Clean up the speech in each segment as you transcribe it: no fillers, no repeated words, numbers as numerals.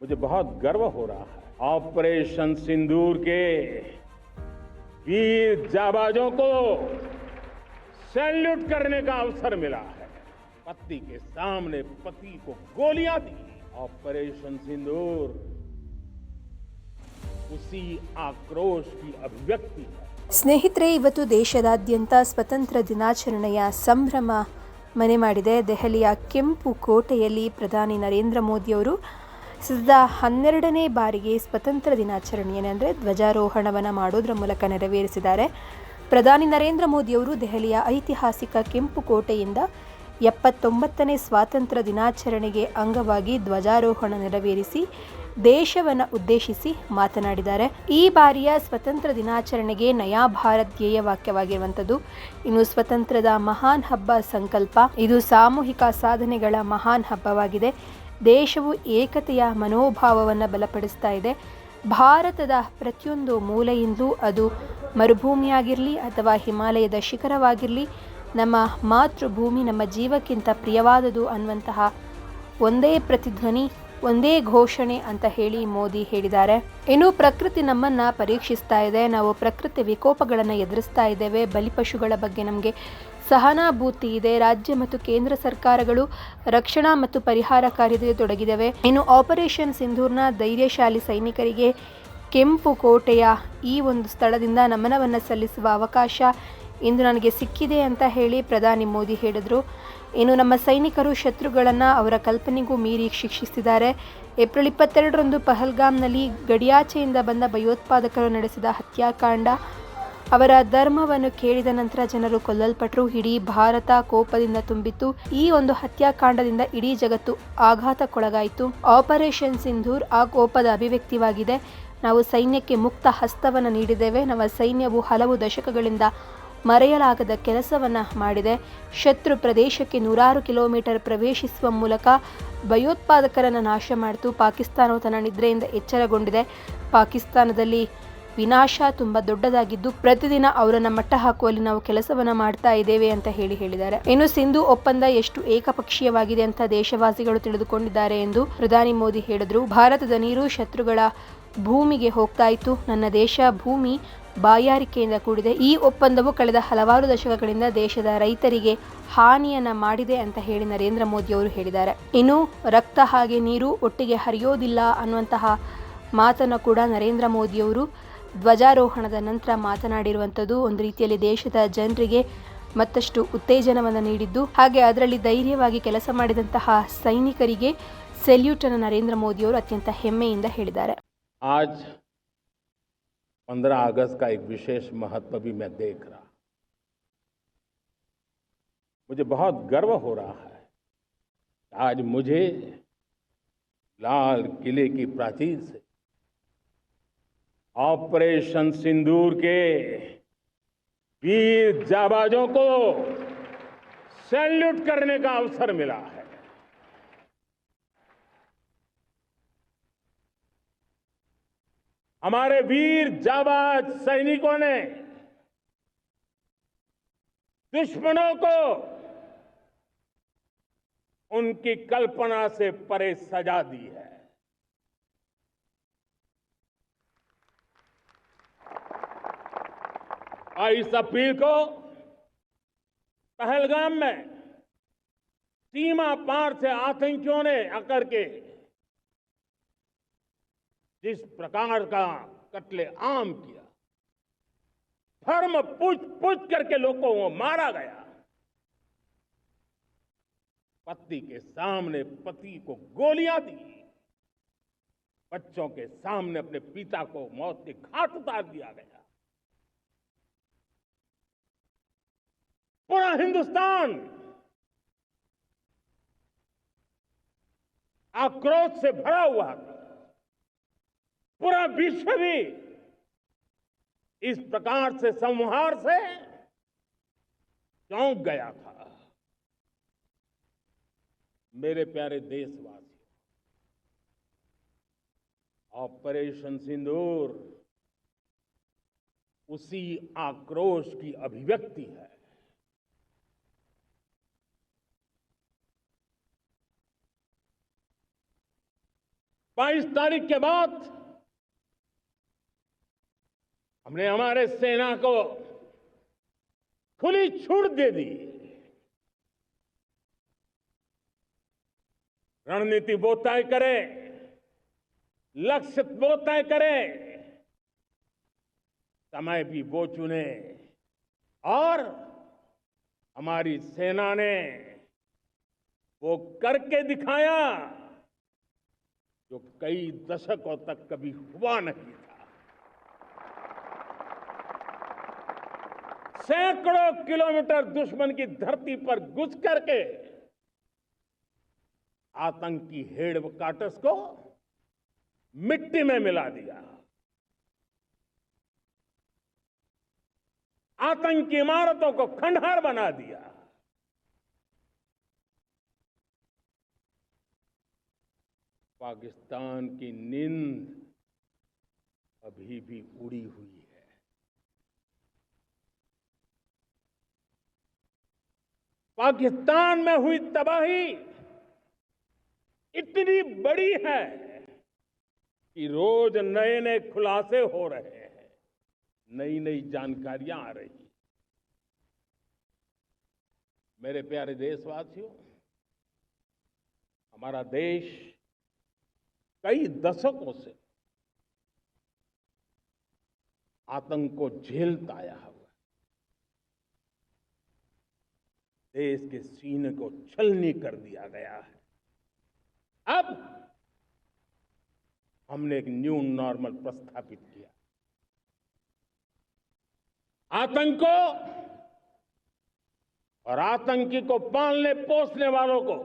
मुझे बहुत गर्व हो रहा है। ऑपरेशन सिंदूर के वीर जाबाजों को सैल्यूट करने का अवसर मिला है। पत्नी के सामने पति को गोलियां दी। ऑपरेशन सिंदूर उसी आक्रोश की अभिव्यक्ति है। ಸ್ನೇಹಿತರೆ, ಇವತ್ತು ದೇಶದಾದ್ಯಂತ ಸ್ವಾತಂತ್ರ್ಯ ದಿನಾಚರಣೆಯ ಸಂಭ್ರಮ ಮನೆ ಮಾಡಿದೆ. ದೆಹಲಿಯ ಕೆಂಪು ಕೋಟೆಯಲ್ಲಿ ಪ್ರಧಾನಿ ನರೇಂದ್ರ ಮೋದಿಯವರು ಸತತ 12ನೇ ಬಾರಿಗೆ ಸ್ವಾತಂತ್ರ್ಯ ದಿನಾಚರಣೆಯನ್ನು ಅಂದರೆ ಧ್ವಜಾರೋಹಣವನ್ನು ಮಾಡೋದರ ಮೂಲಕ ನೆರವೇರಿಸಿದ್ದಾರೆ. ಪ್ರಧಾನಿ ನರೇಂದ್ರ ಮೋದಿಯವರು ದೆಹಲಿಯ ಐತಿಹಾಸಿಕ ಕೆಂಪು ಕೋಟೆಯಿಂದ 79ನೇ ಸ್ವಾತಂತ್ರ್ಯ ದಿನಾಚರಣೆಗೆ ಅಂಗವಾಗಿ ಧ್ವಜಾರೋಹಣ ನೆರವೇರಿಸಿ ದೇಶವನ್ನು ಉದ್ದೇಶಿಸಿ ಮಾತನಾಡಿದ್ದಾರೆ. ಈ ಬಾರಿಯ ಸ್ವಾತಂತ್ರ್ಯ ದಿನಾಚರಣೆಗೆ ನಯಾ ಭಾರತ್ ಧ್ಯೇಯ ವಾಕ್ಯವಾಗಿರುವಂಥದ್ದು. ಇನ್ನು ಸ್ವತಂತ್ರದ ಮಹಾನ್ ಹಬ್ಬ ಸಂಕಲ್ಪ, ಇದು ಸಾಮೂಹಿಕ ಸಾಧನೆಗಳ ಮಹಾನ್ ಹಬ್ಬವಾಗಿದೆ. ದೇಶವು ಏಕತೆಯ ಮನೋಭಾವವನ್ನು ಬಲಪಡಿಸ್ತಾ ಇದೆ. ಭಾರತದ ಪ್ರತಿಯೊಂದು ಮೂಲೆಯಿಂದಲೂ ಅದು ಮರುಭೂಮಿಯಾಗಿರಲಿ ಅಥವಾ ಹಿಮಾಲಯದ ಶಿಖರವಾಗಿರಲಿ, ನಮ್ಮ ಮಾತೃಭೂಮಿ ನಮ್ಮ ಜೀವಕ್ಕಿಂತ ಪ್ರಿಯವಾದುದು ಅನ್ನುವಂತಹ ಒಂದೇ ಪ್ರತಿಧ್ವನಿ, ಒಂದೇ ಘೋಷಣೆ ಅಂತ ಹೇಳಿ ಮೋದಿ ಹೇಳಿದ್ದಾರೆ. ಇನ್ನು ಪ್ರಕೃತಿ ನಮ್ಮನ್ನ ಪರೀಕ್ಷಿಸ್ತಾ ಇದೆ. ನಾವು ಪ್ರಕೃತಿ ವಿಕೋಪಗಳನ್ನು ಎದುರಿಸ್ತಾ ಇದ್ದೇವೆ. ಬಲಿಪಶುಗಳ ಬಗ್ಗೆ ನಮಗೆ ಸಹಾನುಭೂತಿ ಇದೆ. ರಾಜ್ಯ ಮತ್ತು ಕೇಂದ್ರ ಸರ್ಕಾರಗಳು ರಕ್ಷಣಾ ಮತ್ತು ಪರಿಹಾರ ಕಾರ್ಯದಲ್ಲಿ ತೊಡಗಿದವೆ. ಇನ್ನು ಆಪರೇಷನ್ ಸಿಂಧೂರ್ನ ಧೈರ್ಯಶಾಲಿ ಸೈನಿಕರಿಗೆ ಕೆಂಪು ಕೋಟೆಯ ಈ ಒಂದು ಸ್ಥಳದಿಂದ ನಮನವನ್ನು ಸಲ್ಲಿಸುವ ಅವಕಾಶ ಇಂದು ನನಗೆ ಸಿಕ್ಕಿದೆ ಅಂತ ಹೇಳಿ ಪ್ರಧಾನಿ ಮೋದಿ ಹೇಳಿದರು. ಇನ್ನು ನಮ್ಮ ಸೈನಿಕರು ಶತ್ರುಗಳನ್ನು ಅವರ ಕಲ್ಪನೆಗೂ ಮೀರಿ ಶಿಕ್ಷಿಸಿದ್ದಾರೆ. ಏಪ್ರಿಲ್ 22ರಂದು ಪಹಲ್ಗಾಮ್ನಲ್ಲಿ ಗಡಿಯಾಚೆಯಿಂದ ಬಂದ ಭಯೋತ್ಪಾದಕರು ನಡೆಸಿದ ಹತ್ಯಾಕಾಂಡ, ಅವರ ಧರ್ಮವನ್ನು ಕೇಳಿದ ನಂತರ ಜನರು ಕೊಲ್ಲಲ್ಪಟ್ಟರು. ಇಡೀ ಭಾರತ ಕೋಪದಿಂದ ತುಂಬಿತ್ತು. ಈ ಒಂದು ಹತ್ಯಾಕಾಂಡದಿಂದ ಇಡೀ ಜಗತ್ತು ಆಘಾತಕ್ಕೊಳಗಾಯಿತು. ಆಪರೇಷನ್ ಸಿಂಧೂರ್ ಆ ಕೋಪದ ಅಭಿವ್ಯಕ್ತಿವಾಗಿದೆ. ನಾವು ಸೈನ್ಯಕ್ಕೆ ಮುಕ್ತ ಹಸ್ತವನ್ನು ನೀಡಿದ್ದೇವೆ. ನಮ್ಮ ಸೈನ್ಯವು ಹಲವು ದಶಕಗಳಿಂದ ಮರೆಯಲಾಗದ ಕೆಲಸವನ್ನು ಮಾಡಿದೆ. ಶತ್ರು ಪ್ರದೇಶಕ್ಕೆ 100 ಕಿಲೋಮೀಟರ್ ಪ್ರವೇಶಿಸುವ ಮೂಲಕ ಭಯೋತ್ಪಾದಕರನ್ನು ನಾಶ ಮಾಡಿತು. ಪಾಕಿಸ್ತಾನವು ತನ್ನ ನಿದ್ರೆಯಿಂದ ಎಚ್ಚರಗೊಂಡಿದೆ. ಪಾಕಿಸ್ತಾನದಲ್ಲಿ ವಿನಾಶ ತುಂಬ ದೊಡ್ಡದಾಗಿದ್ದು ಪ್ರತಿದಿನ ಅವರನ್ನು ಮಟ್ಟ ಹಾಕುವಲ್ಲಿ ನಾವು ಕೆಲಸವನ್ನು ಮಾಡ್ತಾ ಇದ್ದೇವೆ ಅಂತ ಹೇಳಿದ್ದಾರೆ. ಇನ್ನು ಸಿಂಧು ಒಪ್ಪಂದ ಎಷ್ಟು ಏಕಪಕ್ಷೀಯವಾಗಿದೆ ಅಂತ ದೇಶವಾಸಿಗಳು ತಿಳಿದುಕೊಂಡಿದ್ದಾರೆ ಎಂದು ಪ್ರಧಾನಿ ಮೋದಿ ಹೇಳಿದರು. ಭಾರತದ ನೀರು ಶತ್ರುಗಳ ಭೂಮಿಗೆ ಹೋಗ್ತಾ ಇತ್ತು. ನನ್ನ ದೇಶ ಭೂಮಿ ಬಾಯಾರಿಕೆಯಿಂದ ಕೂಡಿದೆ. ಈ ಒಪ್ಪಂದವು ಕಳೆದ ಹಲವಾರು ದಶಕಗಳಿಂದ ದೇಶದ ರೈತರಿಗೆ ಹಾನಿಯನ್ನ ಮಾಡಿದೆ ಅಂತ ಹೇಳಿ ನರೇಂದ್ರ ಮೋದಿ ಅವರು ಹೇಳಿದ್ದಾರೆ. ಇನ್ನು ರಕ್ತ ಹಾಗೆ ನೀರು ಒಟ್ಟಿಗೆ ಹರಿಯೋದಿಲ್ಲ ಅನ್ನುವಂತಹ ಮಾತನ್ನು ಕೂಡ ನರೇಂದ್ರ ಮೋದಿಯವರು ಧ್ವಜಾರೋಹಣದ ನಂತರ ಮಾತನಾಡಿರುವಂಥದ್ದು ಒಂದು ರೀತಿಯಲ್ಲಿ ದೇಶದ ಜನರಿಗೆ ಮತ್ತಷ್ಟು ಉತ್ತೇಜನವನ್ನು ನೀಡಿದ್ದು, ಹಾಗೆ ಅದರಲ್ಲಿ ಧೈರ್ಯವಾಗಿ ಕೆಲಸ ಮಾಡಿದಂತಹ ಸೈನಿಕರಿಗೆ ಸೆಲ್ಯೂಟ್ ಅನ್ನು ನರೇಂದ್ರ ಮೋದಿಯವರು ಅತ್ಯಂತ ಹೆಮ್ಮೆಯಿಂದ ಹೇಳಿದ್ದಾರೆ. आज 15 अगस्त का एक विशेष महत्व भी मैं देख रहा। मुझे बहुत गर्व हो रहा है। आज मुझे लाल किले की प्राचीर से ऑपरेशन सिंदूर के वीर जाबाजों को सैल्यूट करने का अवसर मिला है। हमारे वीर जाबाज सैनिकों ने दुश्मनों को उनकी कल्पना से परे सजा दी है। 22 अप्रैल को पहलगाम में सीमा पार से आतंकियों ने आकर के जिस प्रकार का कत्ले आम किया, धर्म पूछ करके लोगों को मारा गया। पत्नी के सामने पति को गोलियां दी। बच्चों के सामने अपने पिता को मौत के घाट उतार दिया गया। पूरा हिंदुस्तान आक्रोश से भरा हुआ था। पूरा विश्व भी इस प्रकार से संहार से चौंक गया था। मेरे प्यारे देशवासियों, ऑपरेशन सिंदूर उसी आक्रोश की अभिव्यक्ति है। 22 तारीख के बाद हमने हमारे सेना को खुली छूट दे दी। रणनीति वो तय करे, लक्ष्य वो तय करे, समय भी वो चुने, और हमारी सेना ने वो करके दिखाया जो कई दशकों तक कभी हुआ नहीं था। सैकड़ों किलोमीटर दुश्मन की धरती पर घुस करके आतंकी हेडक्वार्टर्स को मिट्टी में मिला दिया, आतंकी इमारतों को खंडहर बना दिया। पाकिस्तान की नींद अभी भी उड़ी हुई है। पाकिस्तान में हुई तबाही इतनी बड़ी है कि रोज नए नए खुलासे हो रहे हैं, नई नई जानकारियां आ रही हैं। मेरे प्यारे देशवासियों, हमारा देश कई दशकों से आतंक को झेलता आया हुआ है। देश के सीने को छलनी कर दिया गया है। अब हमने एक न्यू नॉर्मल प्रस्थापित किया। आतंक को और आतंकी को पालने पोसने वालों को,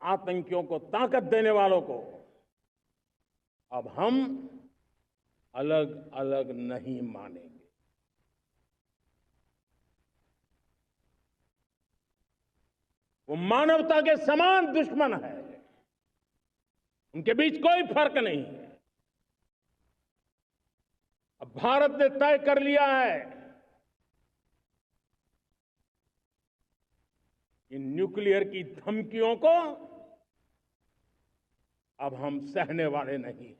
आतंकियों को ताकत देने वालों को अब हम अलग अलग नहीं मानेंगे। वो मानवता के समान दुश्मन है, उनके बीच कोई फर्क नहीं है। अब भारत ने तय कर लिया है कि न्यूक्लियर की धमकियों को अब हम सहने वाले नहीं हैं।